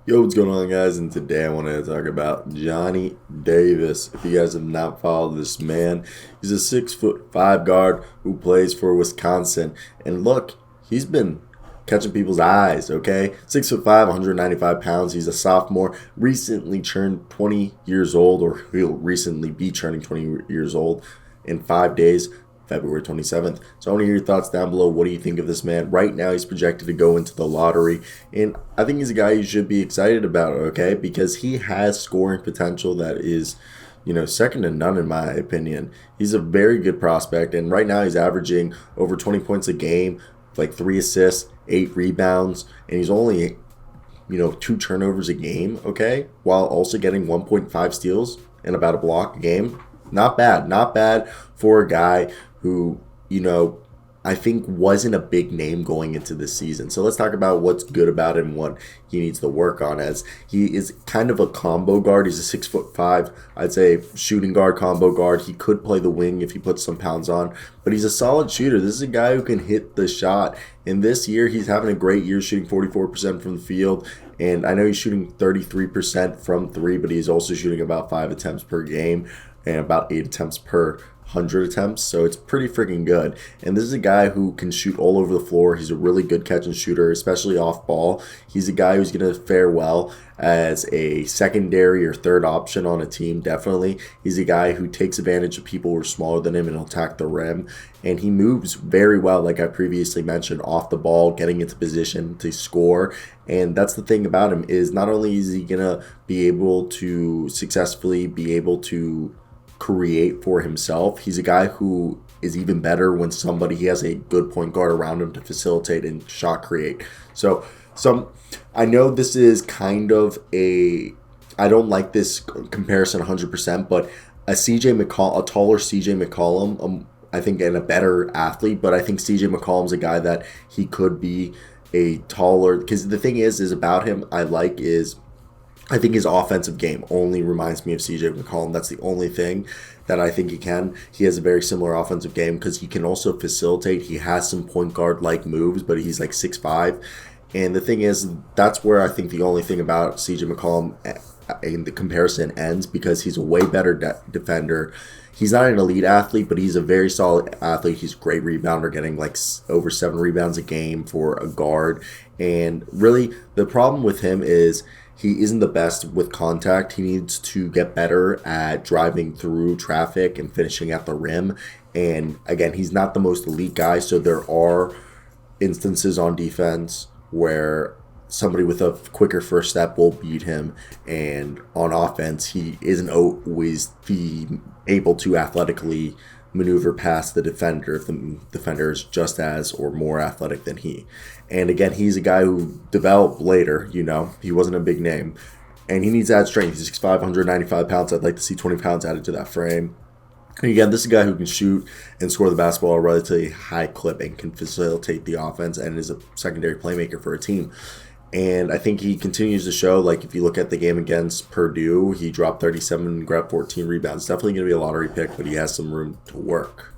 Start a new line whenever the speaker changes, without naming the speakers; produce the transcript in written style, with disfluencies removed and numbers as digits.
Yo, what's going on, guys? And today I wanted to talk about Johnny Davis. If you guys have not followed this man, he's a 6'5" guard who plays for Wisconsin. And look, he's been catching people's eyes, okay? 6'5", 195 pounds. He's a sophomore, recently turned 20 years old, or he'll recently be turning 20 years old in 5 days. February 27th. So I want to hear your thoughts down below. What do you think of this man? Right now, he's projected to go into the lottery, and I think he's a guy you should be excited about, okay? Because he has scoring potential that is, second to none in my opinion. He's a very good prospect, and right now he's averaging over 20 points a game, like 3 assists, 8 rebounds, and he's only, 2 turnovers a game, okay? While also getting 1.5 steals and about a block a game. Not bad. Not bad for a guy who, I think wasn't a big name going into this season. So let's talk about what's good about him, what he needs to work on, as he is kind of a combo guard. He's a 6'5", I'd say shooting guard, combo guard. He could play the wing if he puts some pounds on, but he's a solid shooter. This is a guy who can hit the shot. And this year, he's having a great year, shooting 44% from the field. And I know he's shooting 33% from three, but he's also shooting about 5 attempts per game and about 8 attempts per 100 attempts, so it's pretty freaking good. And this is a guy who can shoot all over the floor. He's a really good catch and shooter, especially off ball. He's a guy who's going to fare well as a secondary or third option on a team, definitely. He's a guy who takes advantage of people who are smaller than him and will attack the rim. And he moves very well, like I previously mentioned, off the ball, getting into position to score. And that's the thing about him, is not only is he going to be able to successfully be able to create for himself, he's a guy who is even better when he has a good point guard around him to facilitate and shot create. So I know this is kind of I don't like this comparison 100%, but a taller CJ McCollum, I think, and a better athlete, but I think CJ McCollum's a guy that he could be a taller, because the thing is about him I think his offensive game only reminds me of CJ McCollum. That's the only thing that I think he can. He has a very similar offensive game because he can also facilitate. He has some point guard-like moves, but he's like 6'5". And the thing is, that's where I think the only thing about CJ McCollum in the comparison ends, because he's a way better defender. He's not an elite athlete, but he's a very solid athlete. He's a great rebounder, getting like over 7 rebounds a game for a guard. And really, the problem with him is he isn't the best with contact. He needs to get better at driving through traffic and finishing at the rim. And again, he's not the most elite guy, so there are instances on defense where somebody with a quicker first step will beat him. And on offense, he isn't always able to athletically maneuver past the defender if the defender is just as or more athletic than he. And again, he's a guy who developed later, he wasn't a big name. And he needs to add strength. He's 6'5", 195 pounds. I'd like to see 20 pounds added to that frame. And again, this is a guy who can shoot and score the basketball at a relatively high clip and can facilitate the offense and is a secondary playmaker for a team. And I think he continues to show, like if you look at the game against Purdue, he dropped 37 and grabbed 14 rebounds. Definitely going to be a lottery pick, but he has some room to work.